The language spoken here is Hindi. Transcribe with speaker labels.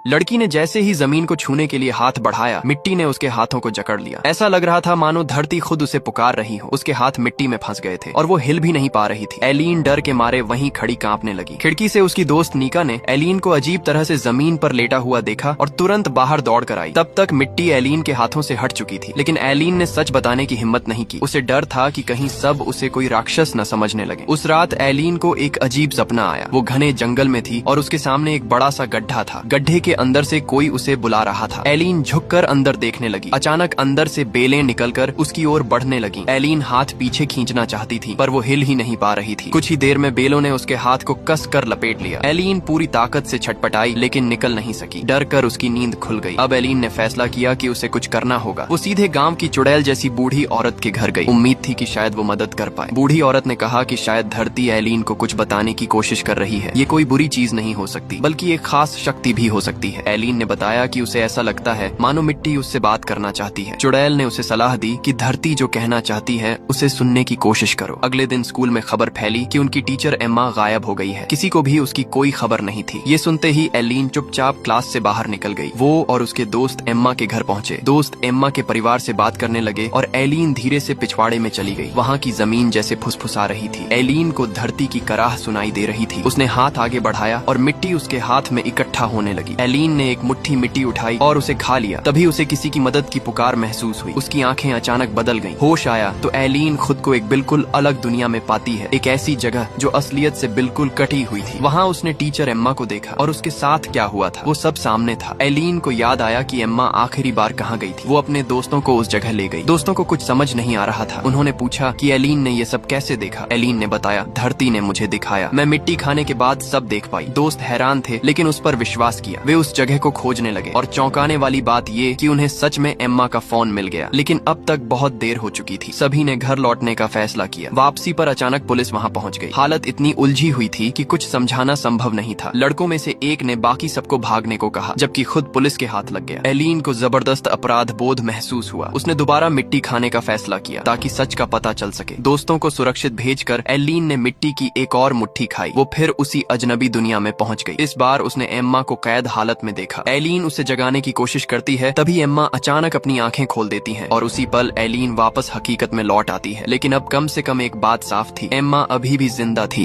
Speaker 1: लड़की ने जैसे ही जमीन को छूने के लिए हाथ बढ़ाया, मिट्टी ने उसके हाथों को जकड़ लिया। ऐसा लग रहा था मानो धरती खुद उसे पुकार रही हो। उसके हाथ मिट्टी में फंस गए थे और वो हिल भी नहीं पा रही थी। एलीन डर के मारे वहीं खड़ी कांपने लगी। खिड़की से उसकी दोस्त नीका ने एलीन को अजीब तरह से जमीन पर लेटा हुआ देखा और तुरंत बाहर दौड़ कर आई। तब तक मिट्टी एलीन के हाथों से हट चुकी थी, लेकिन एलीन ने सच बताने की हिम्मत नहीं की। उसे डर था कि कहीं सब उसे कोई राक्षस न समझने लगे। उस रात एलीन को एक अजीब सपना आया। वो घने जंगल में थी और उसके सामने एक बड़ा सा गड्ढा था। गड्ढे के अंदर से कोई उसे बुला रहा था। एलीन झुककर अंदर देखने लगी। अचानक अंदर से बेलें निकलकर उसकी ओर बढ़ने लगी। एलीन हाथ पीछे खींचना चाहती थी, पर वो हिल ही नहीं पा रही थी। कुछ ही देर में बेलों ने उसके हाथ को कस कर लपेट लिया। एलीन पूरी ताकत से छटपटाई, लेकिन निकल नहीं सकी। डर कर उसकी नींद खुल गई। अब एलीन ने फैसला किया कि उसे कुछ करना होगा। वो सीधे गांव की चुड़ैल जैसी बूढ़ी औरत के घर गई। उम्मीद थी कि शायद वो मदद कर पाए। बूढ़ी औरत ने कहा कि शायद धरती एलीन को कुछ बताने की कोशिश कर रही है। ये कोई बुरी चीज नहीं हो सकती, बल्कि एक खास शक्ति भी हो सकती है। एलीन ने बताया कि उसे ऐसा लगता है मानो मिट्टी उससे बात करना चाहती है। चुड़ैल ने उसे सलाह दी कि धरती जो कहना चाहती है उसे सुनने की कोशिश करो। अगले दिन स्कूल में खबर फैली कि उनकी टीचर एम्मा गायब हो गई है। किसी को भी उसकी कोई खबर नहीं थी। ये सुनते ही एलीन चुपचाप क्लास से बाहर निकल गई। वो और उसके दोस्त एम्मा के घर पहुंचे। दोस्त एम्मा के परिवार से बात करने लगे और एलीन धीरे से पिछवाड़े में चली गई। वहाँ की जमीन जैसे फुसफुसा रही थी। एलीन को धरती की कराह सुनाई दे रही थी। उसने हाथ आगे बढ़ाया और मिट्टी उसके हाथ में इकट्ठा होने लगी। एलीन ने एक मुट्ठी मिट्टी उठाई और उसे खा लिया। तभी उसे किसी की मदद की पुकार महसूस हुई। उसकी आंखें अचानक बदल गईं। होश आया तो एलीन खुद को एक बिल्कुल अलग दुनिया में पाती है। एक ऐसी जगह जो असलियत से बिल्कुल कटी हुई थी। वहाँ उसने टीचर एम्मा को देखा और उसके साथ क्या हुआ था वो सब सामने था। एलीन को याद आया कि एम्मा आखिरी बार कहाँ गई थी। वो अपने दोस्तों को उस जगह ले गई। दोस्तों को कुछ समझ नहीं आ रहा था। उन्होंने पूछा कि एलीन ने ये सब कैसे देखा। एलीन ने बताया, धरती ने मुझे दिखाया। मैं मिट्टी खाने के बाद सब देख पाई। दोस्त हैरान थे, लेकिन उस पर विश्वास किया। वे उस जगह को खोजने लगे और चौंकाने वाली बात ये कि उन्हें सच में एम्मा का फोन मिल गया। लेकिन अब तक बहुत देर हो चुकी थी। सभी ने घर लौटने का फैसला किया। वापसी पर अचानक पुलिस वहाँ पहुँच गई। हालत इतनी उलझी हुई थी कि कुछ समझाना संभव नहीं था। लड़कों में से एक ने बाकी सबको भागने को कहा, जबकि खुद पुलिस के हाथ लग गया। एलीन को जबरदस्त अपराध बोध महसूस हुआ। उसने दोबारा मिट्टी खाने का फैसला किया ताकि सच का पता चल सके। दोस्तों को सुरक्षित भेजकर एलीन ने मिट्टी की एक और मुट्ठी खाई। वो फिर उसी अजनबी दुनिया में पहुंच गई। इस बार उसने एम्मा को कैद हालत में देखा। एलीन उसे जगाने की कोशिश करती है, तभी एम्मा अचानक अपनी आंखें खोल देती है और उसी पल एलीन वापस हकीकत में लौट आती है। लेकिन अब कम से कम एक बात साफ थी, एम्मा अभी भी जिंदा थी।